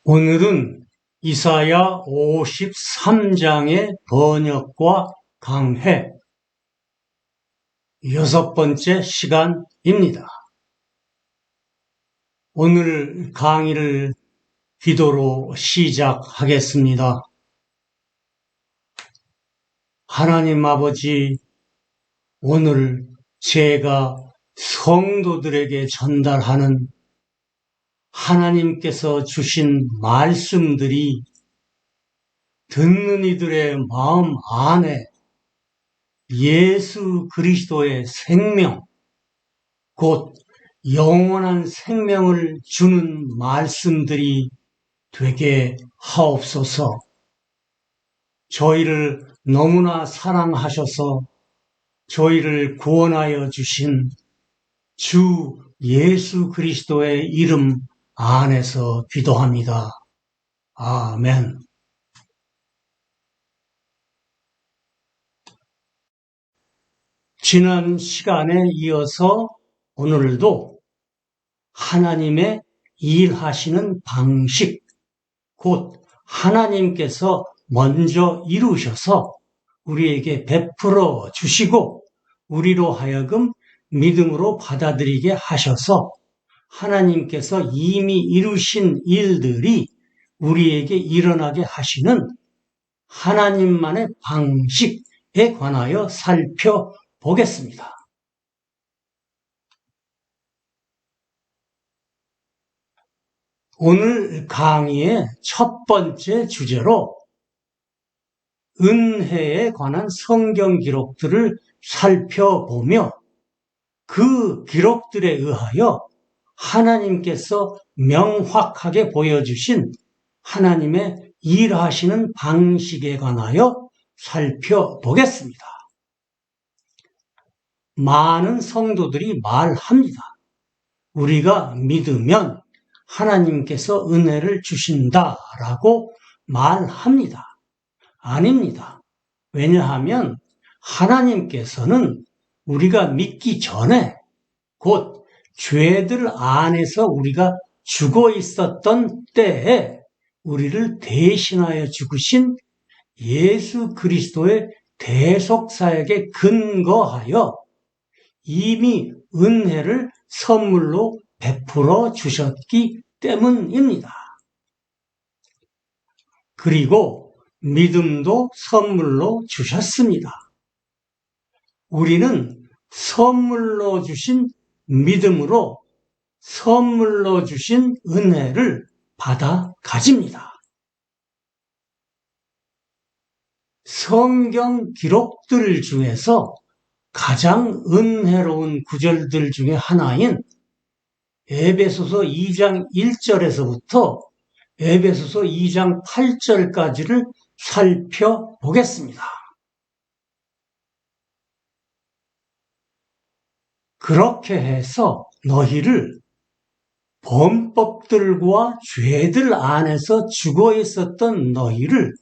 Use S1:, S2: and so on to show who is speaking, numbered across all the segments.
S1: 오늘은 이사야 53장의 번역과 강해 6번째 시간입니다. 오늘 강의를 기도로 시작하겠습니다. 하나님 아버지, 오늘 제가 성도들에게 전달하는 하나님께서 주신 말씀들이 듣는 이들의 마음 안에 예수 그리스도의 생명, 곧 영원한 생명을 주는 말씀들이 되게 하옵소서. 저희를 너무나 사랑하셔서 저희를 구원하여 주신 주 예수 그리스도의 이름 안에서 기도합니다. 아멘. 지난 시간에 이어서 오늘도 하나님의 일하시는 방식, 곧 하나님께서 먼저 이루셔서 우리에게 베풀어 주시고 우리로 하여금 믿음으로 받아들이게 하셔서 하나님께서 이미 이루신 일들이 우리에게 일어나게 하시는 하나님만의 방식에 관하여 살펴보겠습니다. 오늘 강의의 첫 번째 주제로 은혜에 관한 성경 기록들을 살펴보며 그 기록들에 의하여 하나님께서 명확하게 보여주신 하나님의 일하시는 방식에 관하여 살펴보겠습니다. 많은 성도들이 말합니다. 우리가 믿으면 하나님께서 은혜를 주신다라고 말합니다. 아닙니다. 왜냐하면 하나님께서는 우리가 믿기 전에 곧 죄들 안에서 우리가 죽어 있었던 때에 우리를 대신하여 죽으신 예수 그리스도의 대속사역에 근거하여 이미 은혜를 선물로 베풀어 주셨기 때문입니다. 그리고 믿음도 선물로 주셨습니다. 우리는 선물로 주신 믿음으로 선물로 주신 은혜를 받아 가집니다. 성경 기록들 중에서 가장 은혜로운 구절들 중에 하나인 에베소서 2장 1절에서부터 에베소서 2장 8절까지를 살펴보겠습니다. 그렇게 해서 너희를 범법들과 죄들 안에서 죽어 있었던 너희를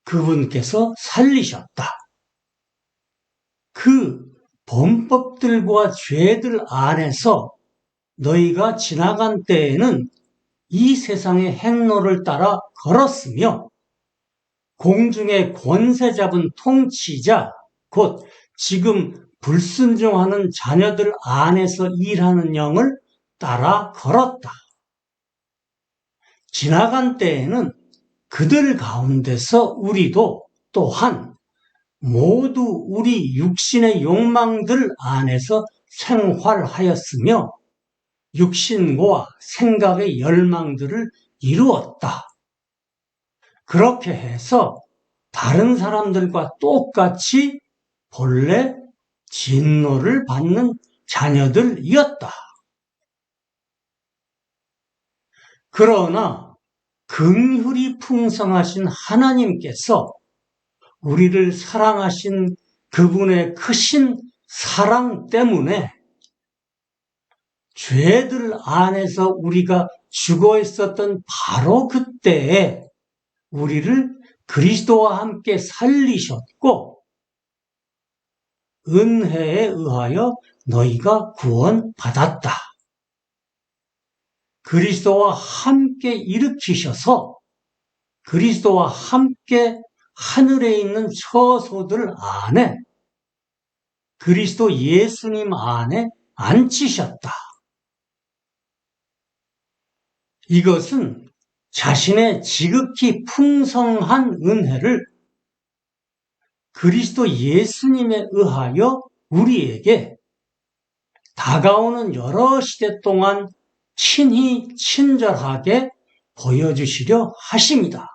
S1: 그분께서 살리셨다. 그 범법들과 죄들 안에서 너희가 지나간 때에는 이 세상의 행로를 따라 걸었으며 공중의 권세 잡은 통치자, 곧 지금 불순종하는 자녀들 안에서 일하는 영을 따라 걸었다. 지나간 때에는 그들 가운데서 우리도 또한 모두 우리 육신의 욕망들 안에서 생활하였으며 육신과 생각의 열망들을 이루었다. 그렇게 해서 다른 사람들과 똑같이 본래 진노를 받는 자녀들이었다. 그러나 긍휼이 풍성하신 하나님께서 우리를 사랑하신 그분의 크신 사랑 때문에 죄들 안에서 우리가 죽어 있었던 바로 그때에 우리를 그리스도와 함께 살리셨고 은혜에 의하여 너희가 구원받았다. 그리스도와 함께 일으키셔서 그리스도와 함께 하늘에 있는 처소들 안에 그리스도 예수님 안에 앉히셨다. 이것은 자신의 지극히 풍성한 은혜를 그리스도 예수님에 의하여 우리에게 다가오는 여러 시대 동안 친히 친절하게 보여주시려 하십니다.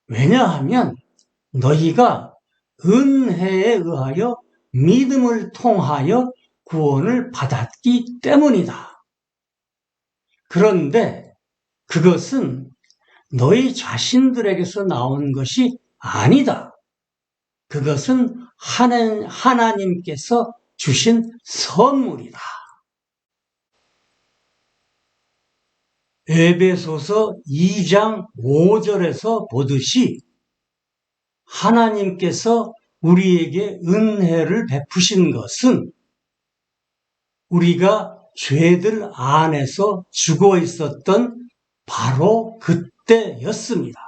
S1: 왜냐하면 너희가 은혜에 의하여 믿음을 통하여 구원을 받았기 때문이다. 그런데 그것은 너희 자신들에게서 나온 것이 아니다. 그것은 하나님께서 주신 선물이다. 에베소서 2장 5절에서 보듯이 하나님께서 우리에게 은혜를 베푸신 것은 우리가 죄들 안에서 죽어 있었던 바로 그때였습니다.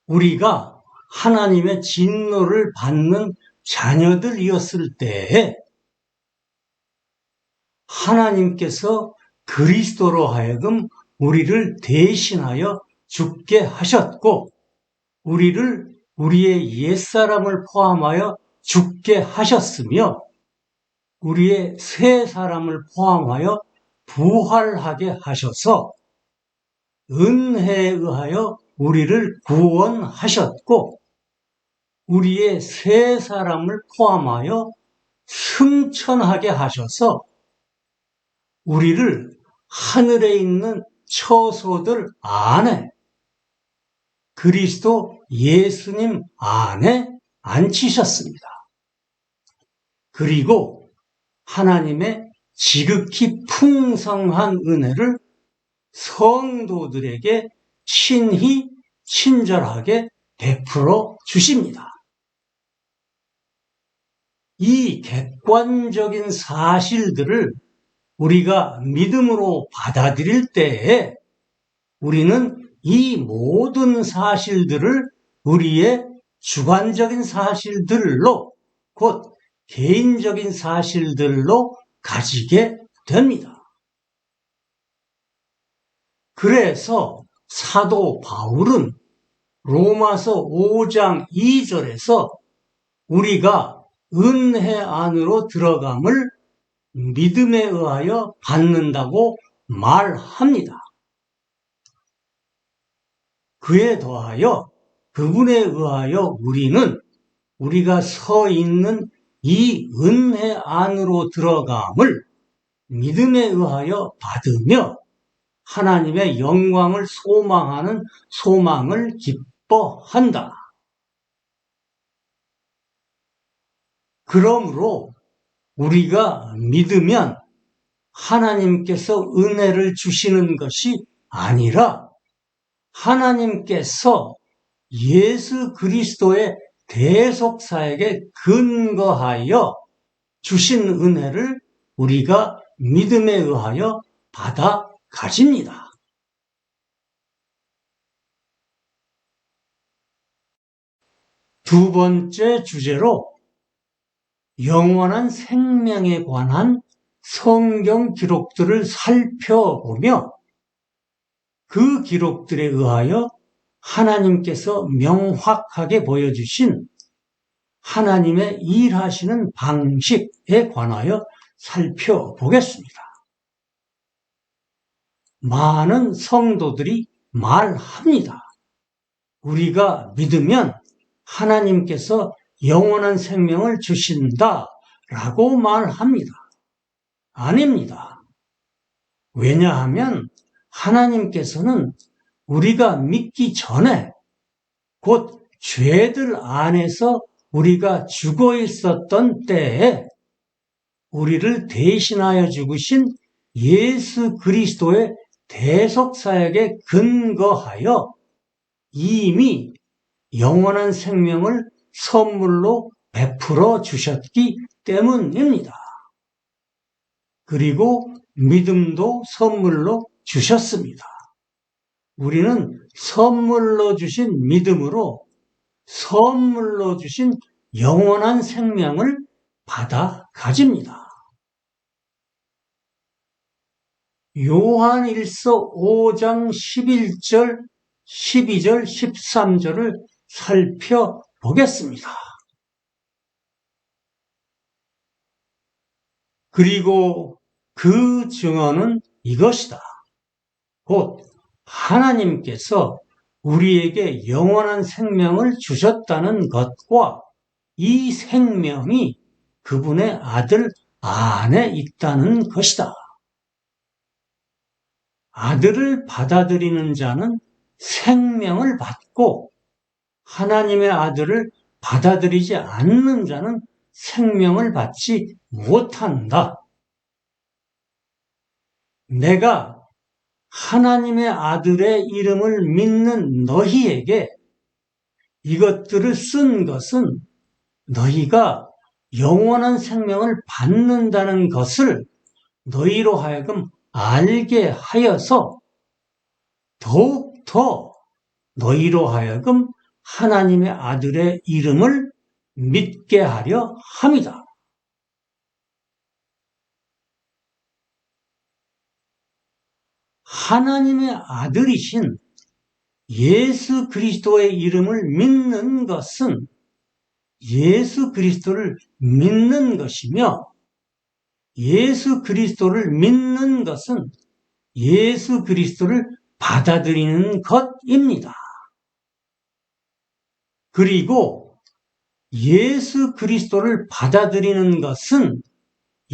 S1: 우리가 하나님의 진노를 받는 자녀들이었을 때에 하나님께서 그리스도로 하여금 우리를 대신하여 죽게 하셨고 우리를 우리의 옛사람을 포함하여 죽게 하셨으며 우리의 새 사람을 포함하여 부활하게 하셔서 은혜에 의하여 우리를 구원하셨고 우리의 새 사람을 포함하여 승천하게 하셔서 우리를 하늘에 있는 처소들 안에 그리스도 예수님 안에 앉히셨습니다. 그리고 하나님의 지극히 풍성한 은혜를 성도들에게 친히 친절하게 베풀어 주십니다. 이 객관적인 사실들을 우리가 믿음으로 받아들일 때에 우리는 이 모든 사실들을 우리의 주관적인 사실들로 곧 개인적인 사실들로 가지게 됩니다. 그래서 사도 바울은 로마서 5장 2절에서 우리가 은혜 안으로 들어감을 믿음에 의하여 받는다고 말합니다. 그에 더하여 그분에 의하여 우리가 서 있는 이 은혜 안으로 들어감을 믿음에 의하여 받으며 하나님의 영광을 소망하는 소망을 기뻐한다. 그러므로 우리가 믿으면 하나님께서 은혜를 주시는 것이 아니라 하나님께서 예수 그리스도의 대속사에게 근거하여 주신 은혜를 우리가 믿음에 의하여 받아 가집니다. 두 번째 주제로 영원한 생명에 관한 성경 기록들을 살펴보며 그 기록들에 의하여 하나님께서 명확하게 보여주신 하나님의 일하시는 방식에 관하여 살펴보겠습니다. 많은 성도들이 말합니다. 우리가 믿으면 하나님께서 영원한 생명을 주신다라고 말합니다. 아닙니다. 왜냐하면 하나님께서는 우리가 믿기 전에 곧 죄들 안에서 우리가 죽어 있었던 때에 우리를 대신하여 죽으신 예수 그리스도의 대속사역에 근거하여 이미 영원한 생명을 선물로 베풀어 주셨기 때문입니다. 그리고 믿음도 선물로 주셨습니다. 우리는 선물로 주신 믿음으로 선물로 주신 영원한 생명을 받아 가집니다. 요한일서 5장 11절, 12절, 13절을 살펴보겠습니다. 그리고 그 증언은 이것이다. 곧 하나님께서 우리에게 영원한 생명을 주셨다는 것과 이 생명이 그분의 아들 안에 있다는 것이다. 아들을 받아들이는 자는 생명을 받고 하나님의 아들을 받아들이지 않는 자는 생명을 받지 못한다. 내가 하나님의 아들의 이름을 믿는 너희에게 이것들을 쓴 것은 너희가 영원한 생명을 받는다는 것을 너희로 하여금 알게 하여서 더욱더 너희로 하여금 하나님의 아들의 이름을 믿게 하려 함이다. 하나님의 아들이신 예수 그리스도의 이름을 믿는 것은 예수 그리스도를 믿는 것이며 예수 그리스도를 믿는 것은 예수 그리스도를 받아들이는 것입니다. 그리고 예수 그리스도를 받아들이는 것은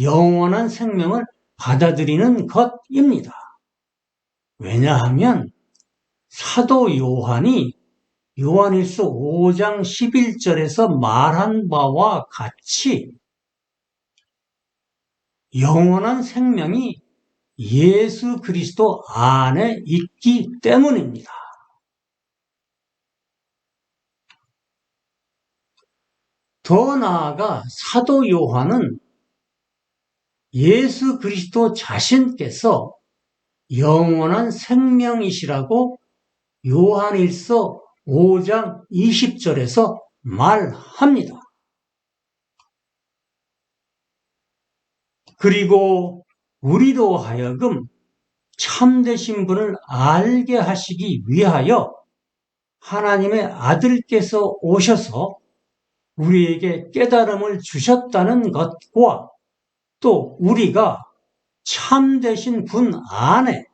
S1: 영원한 생명을 받아들이는 것입니다. 왜냐하면 사도 요한이 요한일서 5장 11절에서 말한 바와 같이 영원한 생명이 예수 그리스도 안에 있기 때문입니다. 더 나아가 사도 요한은 예수 그리스도 자신께서 영원한 생명이시라고 요한일서 5장 20절에서 말합니다. 그리고 우리로 하여금 참되신 분을 알게 하시기 위하여 하나님의 아들께서 오셔서 우리에게 깨달음을 주셨다는 것과 또 우리가 참되신 분 안에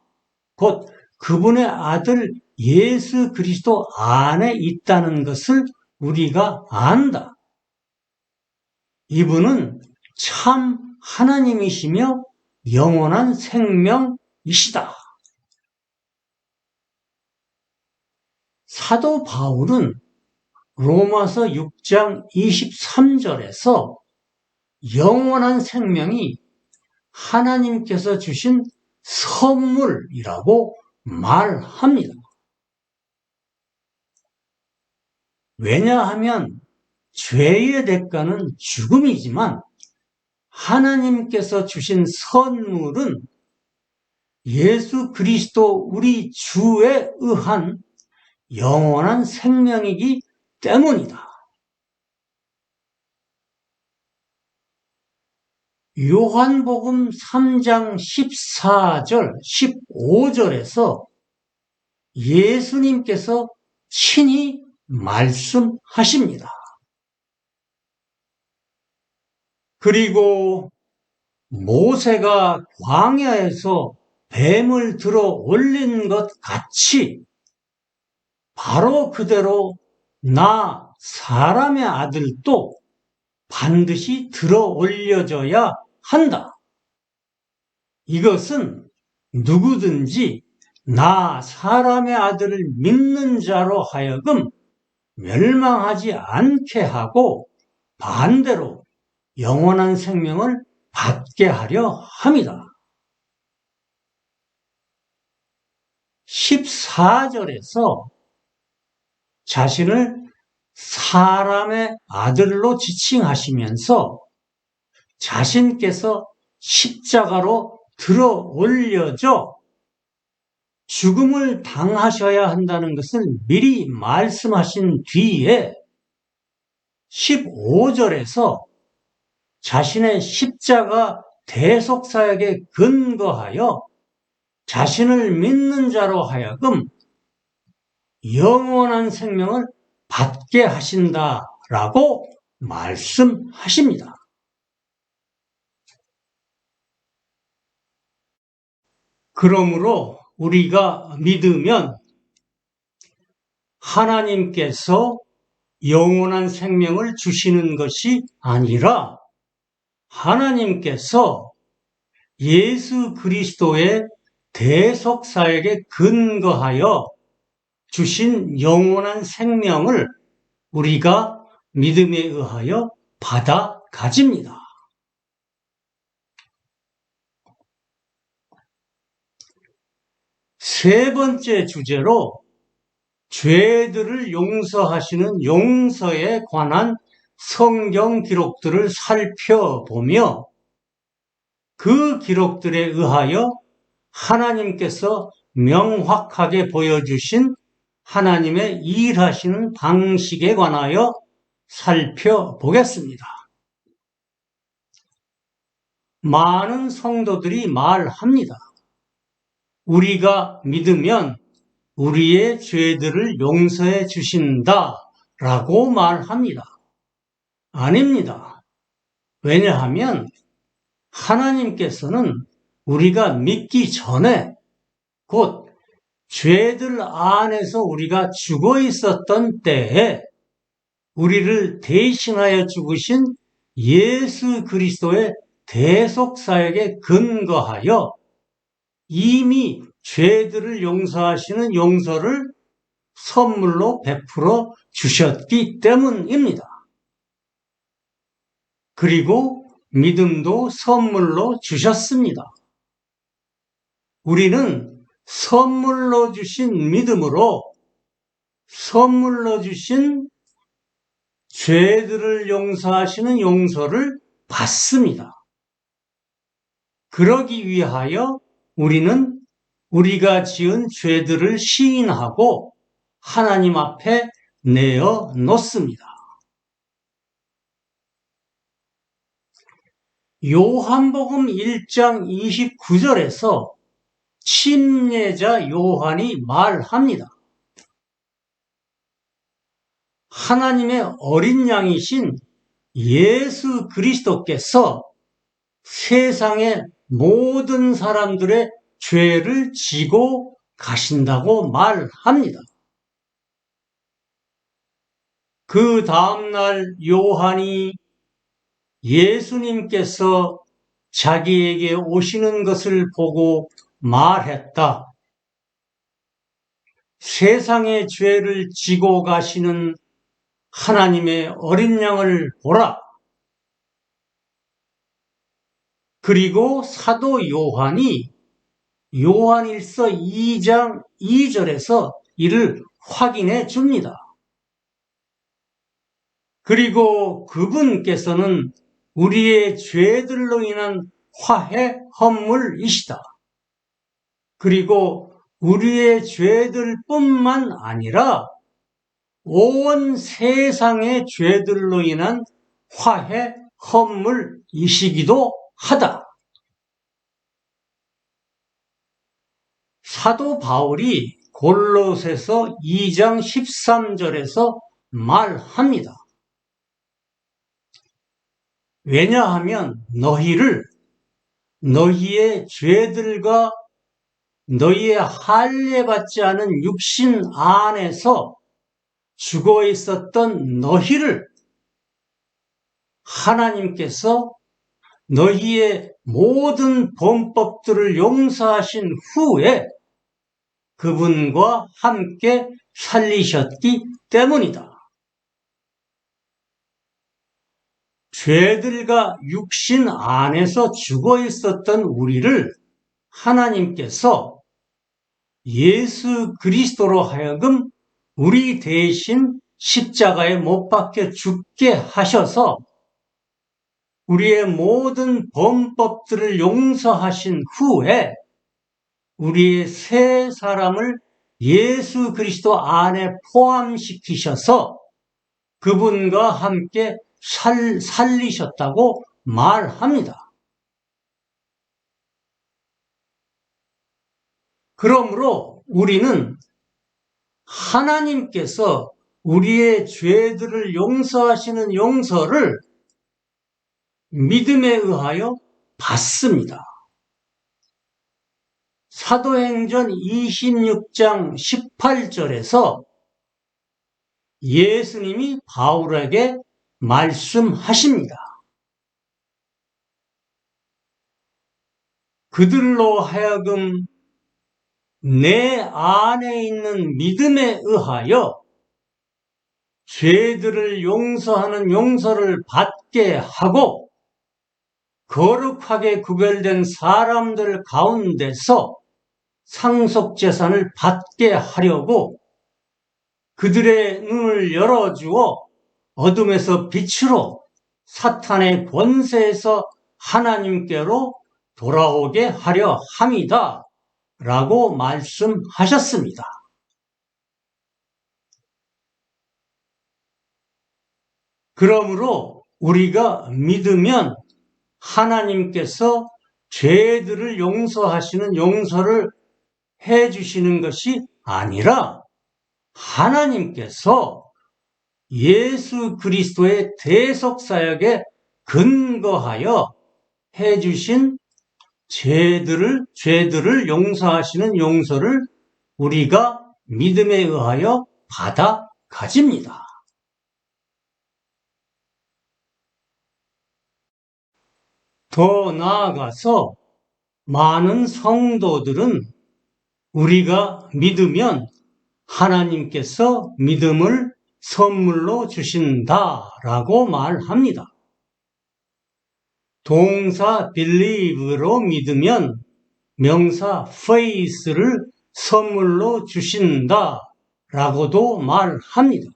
S1: 곧 그분의 아들 예수 그리스도 안에 있다는 것을 우리가 안다. 이분은 참 하나님이시며 영원한 생명이시다. 사도 바울은 로마서 6장 23절에서 영원한 생명이 하나님께서 주신 선물이라고 말합니다. 왜냐하면 죄의 대가는 죽음이지만 하나님께서 주신 선물은 예수 그리스도 우리 주에 의한 영원한 생명이기 때문이다. 요한복음 3장 14절, 15절에서 예수님께서 친히 말씀하십니다. 그리고 모세가 광야에서 뱀을 들어 올린 것 같이 바로 그대로 나 사람의 아들도 반드시 들어 올려져야 한다. 이것은 누구든지 나 사람의 아들을 믿는 자로 하여금 멸망하지 않게 하고 반대로 영원한 생명을 받게 하려 합니다. 14절에서 자신을 사람의 아들로 지칭하시면서 자신께서 십자가로 들어 올려져 죽음을 당하셔야 한다는 것을 미리 말씀하신 뒤에 15절에서 자신의 십자가 대속사역에 근거하여 자신을 믿는 자로 하여금 영원한 생명을 받게 하신다라고 말씀하십니다. 그러므로 우리가 믿으면 하나님께서 영원한 생명을 주시는 것이 아니라 하나님께서 예수 그리스도의 대속사역에 근거하여 주신 영원한 생명을 우리가 믿음에 의하여 받아 가집니다. 세 번째 주제로 죄들을 용서하시는 용서에 관한 성경 기록들을 살펴보며 그 기록들에 의하여 하나님께서 명확하게 보여주신 하나님의 일하시는 방식에 관하여 살펴보겠습니다. 많은 성도들이 말합니다. 우리가 믿으면 우리의 죄들을 용서해 주신다라고 말합니다. 아닙니다. 왜냐하면 하나님께서는 우리가 믿기 전에 곧 죄들 안에서 우리가 죽어 있었던 때에 우리를 대신하여 죽으신 예수 그리스도의 대속사역에 근거하여 이미 죄들을 용서하시는 용서를 선물로 베풀어 주셨기 때문입니다. 그리고 믿음도 선물로 주셨습니다. 우리는 선물로 주신 믿음으로 선물로 주신 죄들을 용서하시는 용서를 받습니다. 그러기 위하여 우리는 우리가 지은 죄들을 시인하고 하나님 앞에 내어 놓습니다. 요한복음 1장 29절에서 침례자 요한이 말합니다. 하나님의 어린 양이신 예수 그리스도께서 세상의 모든 사람들의 죄를 지고 가신다고 말합니다. 그 다음날 요한이 예수님께서 자기에게 오시는 것을 보고 말했다. 세상의 죄를 지고 가시는 하나님의 어린 양을 보라. 그리고 사도 요한이 요한일서 2장 2절에서 이를 확인해 줍니다. 그리고 그분께서는 우리의 죄들로 인한 화해 헌물이시다. 그리고 우리의 죄들뿐만 아니라 온 세상의 죄들로 인한 화해 헌물이시기도 하다. 사도 바울이 골로새서 2장 13절에서 말합니다. 왜냐하면 너희를 너희의 죄들과 너희의 할례받지 않은 육신 안에서 죽어 있었던 너희를 하나님께서 너희의 모든 범법들을 용서하신 후에 그분과 함께 살리셨기 때문이다. 죄들과 육신 안에서 죽어 있었던 우리를 하나님께서 예수 그리스도로 하여금 우리 대신 십자가에 못 박혀 죽게 하셔서 우리의 모든 범법들을 용서하신 후에 우리의 새 사람을 예수 그리스도 안에 포함시키셔서 그분과 함께 살리셨다고 말합니다. 그러므로 우리는 하나님께서 우리의 죄들을 용서하시는 용서를 믿음에 의하여 받습니다. 사도행전 26장 18절에서 예수님이 바울에게 말씀하십니다. 그들로 하여금 내 안에 있는 믿음에 의하여 죄들을 용서하는 용서를 받게 하고 거룩하게 구별된 사람들 가운데서 상속재산을 받게 하려고 그들의 눈을 열어주어 어둠에서 빛으로 사탄의 권세에서 하나님께로 돌아오게 하려 함이다 라고 말씀하셨습니다. 그러므로 우리가 믿으면 하나님께서 죄들을 용서하시는 용서를 해주시는 것이 아니라 하나님께서 예수 그리스도의 대속사역에 근거하여 해주신 죄들을 용서하시는 용서를 우리가 믿음에 의하여 받아 가집니다. 더 나아가서 많은 성도들은 우리가 믿으면 하나님께서 믿음을 선물로 주신다라고 말합니다. 동사 believe로 믿으면 명사 faith를 선물로 주신다라고도 말합니다.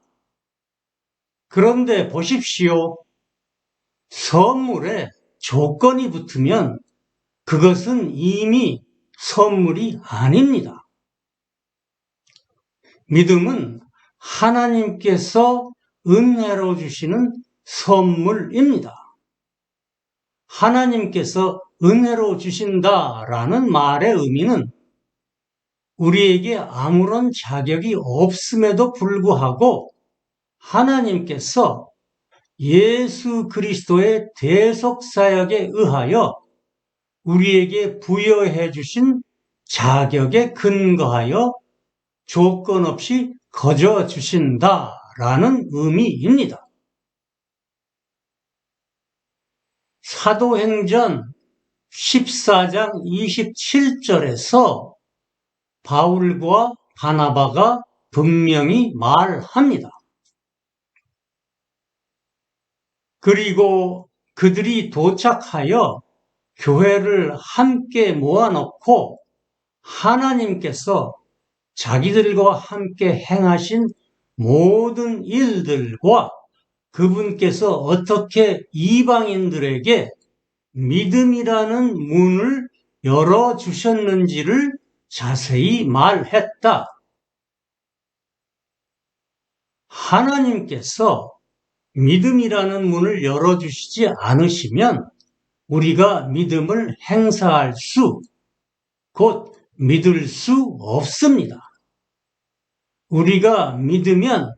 S1: 그런데 보십시오. 선물에 조건이 붙으면 그것은 이미 선물이 아닙니다. 믿음은 하나님께서 은혜로 주시는 선물입니다. 하나님께서 은혜로 주신다라는 말의 의미는 우리에게 아무런 자격이 없음에도 불구하고 하나님께서 예수 그리스도의 대속사역에 의하여 우리에게 부여해 주신 자격에 근거하여 조건 없이 거저 주신다라는 의미입니다. 사도행전 14장 27절에서 바울과 바나바가 분명히 말합니다. 그리고 그들이 도착하여 교회를 함께 모아놓고 하나님께서 자기들과 함께 행하신 모든 일들과 그분께서 어떻게 이방인들에게 믿음이라는 문을 열어주셨는지를 자세히 말했다. 하나님께서 믿음이라는 문을 열어주시지 않으시면 우리가 믿음을 행사할 수, 곧 믿을 수 없습니다. 우리가 믿으면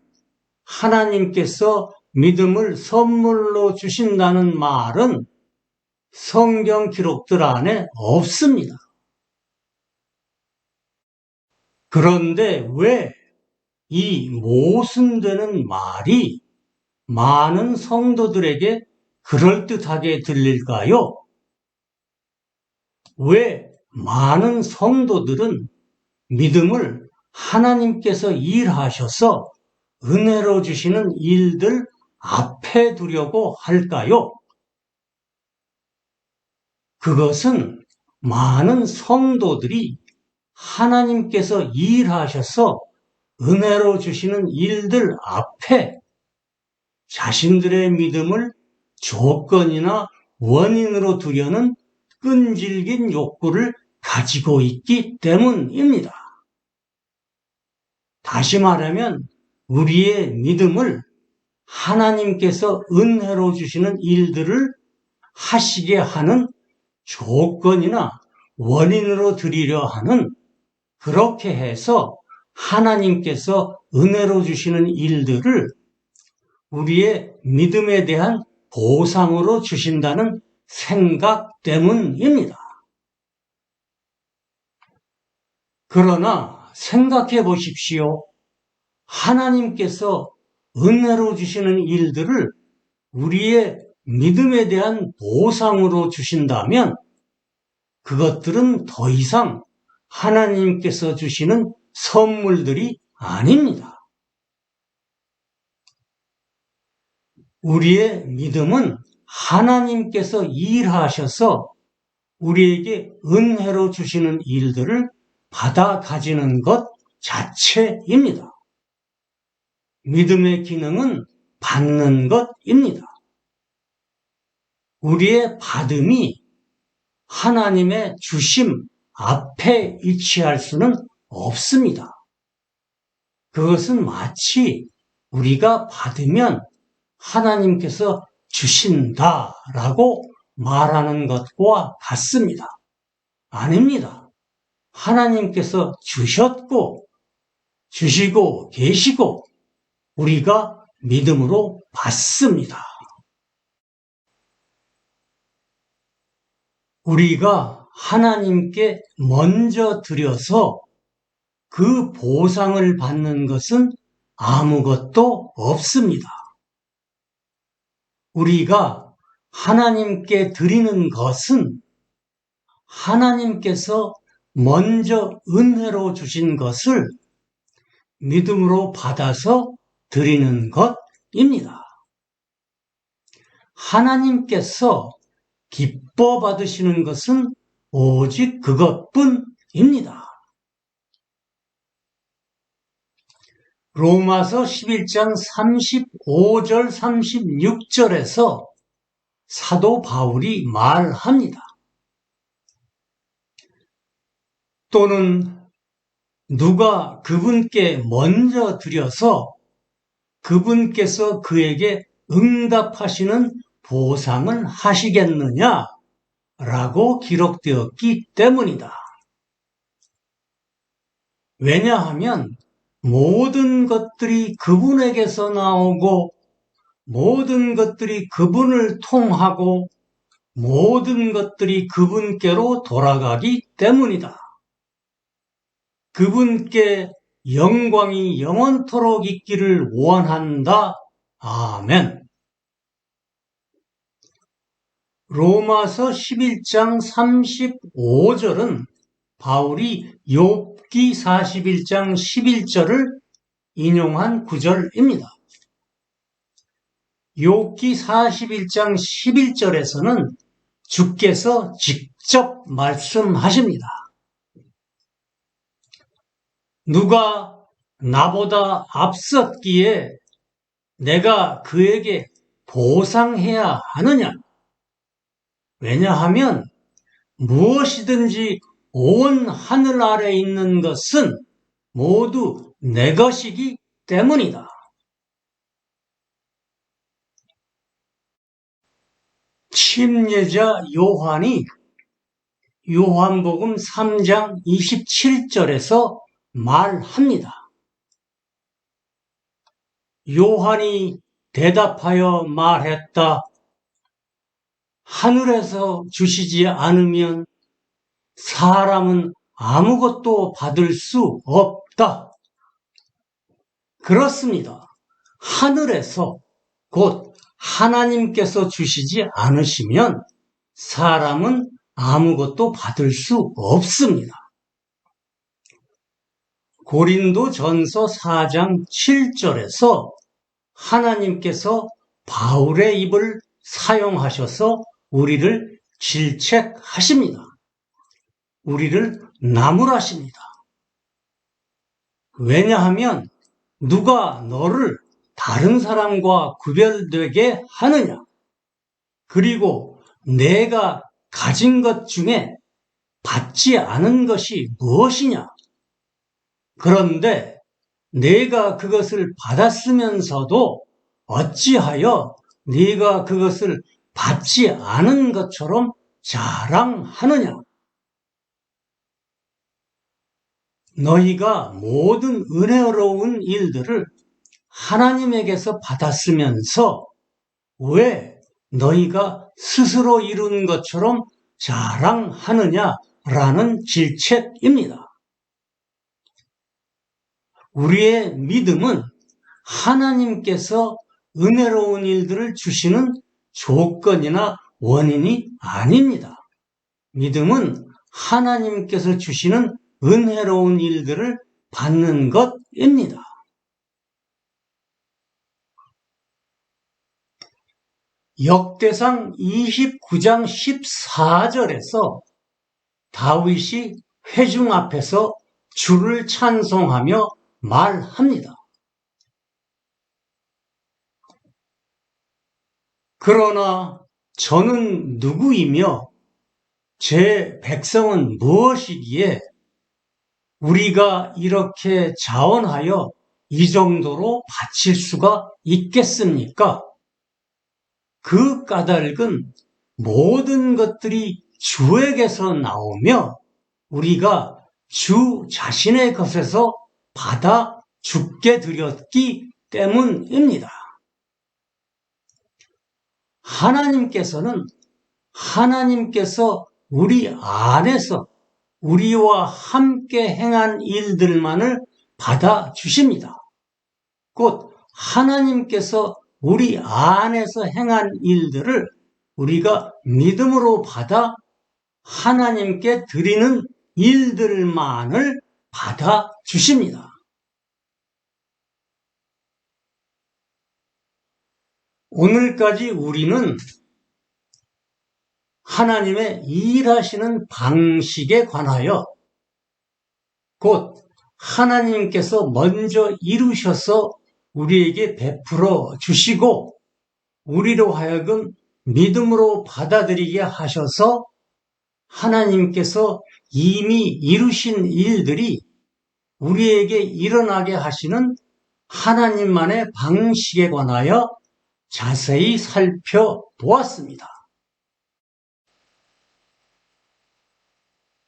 S1: 하나님께서 믿음을 선물로 주신다는 말은 성경 기록들 안에 없습니다. 그런데 왜 이 모순되는 말이 많은 성도들에게 그럴듯하게 들릴까요? 왜 많은 성도들은 믿음을 하나님께서 일하셔서 은혜로 주시는 일들 앞에 두려고 할까요? 그것은 많은 성도들이 하나님께서 일하셔서 은혜로 주시는 일들 앞에 자신들의 믿음을 조건이나 원인으로 두려는 끈질긴 욕구를 가지고 있기 때문입니다. 다시 말하면 우리의 믿음을 하나님께서 은혜로 주시는 일들을 하시게 하는 조건이나 원인으로 드리려 하는, 그렇게 해서 하나님께서 은혜로 주시는 일들을 우리의 믿음에 대한 보상으로 주신다는 생각 때문입니다. 그러나 생각해 보십시오. 하나님께서 은혜로 주시는 일들을 우리의 믿음에 대한 보상으로 주신다면 그것들은 더 이상 하나님께서 주시는 선물들이 아닙니다. 우리의 믿음은 하나님께서 일하셔서 우리에게 은혜로 주시는 일들을 받아 가지는 것 자체입니다. 믿음의 기능은 받는 것입니다. 우리의 받음이 하나님의 주심 앞에 위치할 수는 없습니다. 그것은 마치 우리가 받으면 하나님께서 주신다라고 말하는 것과 같습니다. 아닙니다. 하나님께서 주셨고 주시고 계시고 우리가 믿음으로 받습니다. 우리가 하나님께 먼저 드려서 그 보상을 받는 것은 아무것도 없습니다. 우리가 하나님께 드리는 것은 하나님께서 먼저 은혜로 주신 것을 믿음으로 받아서 드리는 것입니다. 하나님께서 기뻐 받으시는 것은 오직 그것뿐입니다. 로마서 11장 35절 36절에서 사도 바울이 말합니다. 또는 누가 그분께 먼저 드려서 그분께서 그에게 응답하시는 보상을 하시겠느냐? 라고 기록되었기 때문이다. 왜냐하면 모든 것들이 그분에게서 나오고 모든 것들이 그분을 통하고 모든 것들이 그분께로 돌아가기 때문이다. 그분께 영광이 영원토록 있기를 원한다. 아멘. 로마서 11장 35절은 바울이 욥기 41장 11절을 인용한 구절입니다. 욥기 41장 11절에서는 주께서 직접 말씀하십니다. 누가 나보다 앞섰기에 내가 그에게 보상해야 하느냐? 왜냐하면 무엇이든지 온 하늘 아래 있는 것은 모두 내 것이기 때문이다. 침례자 요한이 요한복음 3장 27절에서 말합니다. 요한이 대답하여 말했다. 하늘에서 주시지 않으면 사람은 아무것도 받을 수 없다. 그렇습니다. 하늘에서 곧 하나님께서 주시지 않으시면 사람은 아무것도 받을 수 없습니다. 고린도전서 4장 7절에서 하나님께서 바울의 입을 사용하셔서 우리를 질책하십니다. 우리를 나무라십니다. 왜냐하면 누가 너를 다른 사람과 구별되게 하느냐? 그리고 내가 가진 것 중에 받지 않은 것이 무엇이냐? 그런데 내가 그것을 받았으면서도 어찌하여 네가 그것을 받지 않은 것처럼 자랑하느냐? 너희가 모든 은혜로운 일들을 하나님에게서 받았으면서 왜 너희가 스스로 이룬 것처럼 자랑하느냐라는 질책입니다. 우리의 믿음은 하나님께서 은혜로운 일들을 주시는 조건이나 원인이 아닙니다. 믿음은 하나님께서 주시는 은혜로운 일들을 받는 것입니다. 역대상 29장 14절에서 다윗이 회중 앞에서 주를 찬송하며 말합니다. 그러나 저는 누구이며 제 백성은 무엇이기에 우리가 이렇게 자원하여 이 정도로 바칠 수가 있겠습니까? 그 까닭은 모든 것들이 주에게서 나오며 우리가 주 자신의 것에서 받아 주께 드렸기 때문입니다. 하나님께서 우리 안에서 우리와 함께 행한 일들만을 받아 주십니다. 곧 하나님께서 우리 안에서 행한 일들을 우리가 믿음으로 받아 하나님께 드리는 일들만을 받아 주십니다. 오늘까지 우리는 하나님의 일하시는 방식에 관하여 곧 하나님께서 먼저 이루셔서 우리에게 베풀어 주시고 우리로 하여금 믿음으로 받아들이게 하셔서 하나님께서 이미 이루신 일들이 우리에게 일어나게 하시는 하나님만의 방식에 관하여 자세히 살펴보았습니다.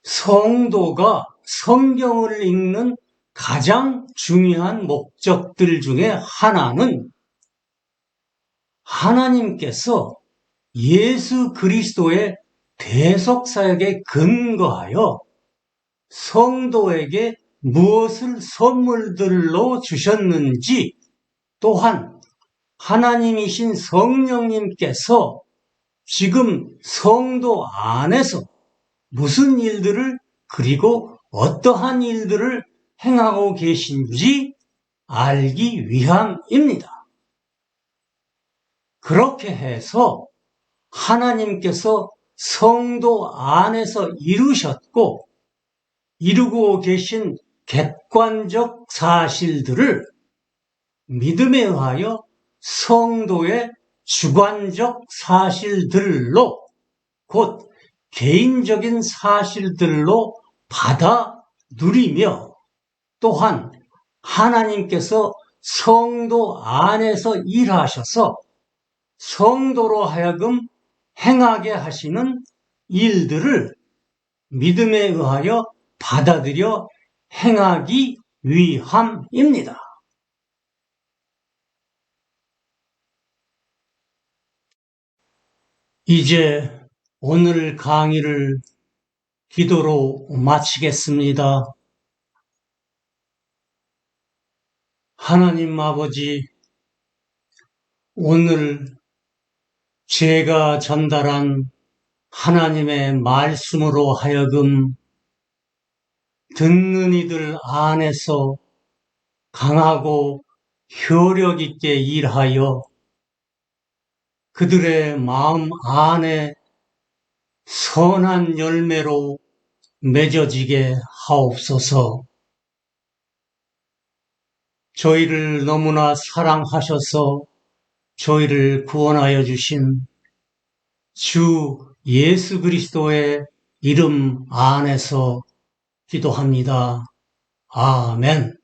S1: 성도가 성경을 읽는 가장 중요한 목적들 중에 하나는 하나님께서 예수 그리스도의 대속사역에 근거하여 성도에게 무엇을 선물들로 주셨는지 또한 하나님이신 성령님께서 지금 성도 안에서 무슨 일들을 그리고 어떠한 일들을 행하고 계신지 알기 위함입니다. 그렇게 해서 하나님께서 성도 안에서 이루셨고 이루고 계신 객관적 사실들을 믿음에 의하여 성도의 주관적 사실들로 곧 개인적인 사실들로 받아 누리며 또한 하나님께서 성도 안에서 일하셔서 성도로 하여금 행하게 하시는 일들을 믿음에 의하여 받아들여 행하기 위함입니다. 이제 오늘 강의를 기도로 마치겠습니다. 하나님 아버지, 오늘 제가 전달한 하나님의 말씀으로 하여금 듣는 이들 안에서 강하고 효력 있게 일하여 그들의 마음 안에 선한 열매로 맺어지게 하옵소서. 저희를 너무나 사랑하셔서 저희를 구원하여 주신 주 예수 그리스도의 이름 안에서 기도합니다. 아멘.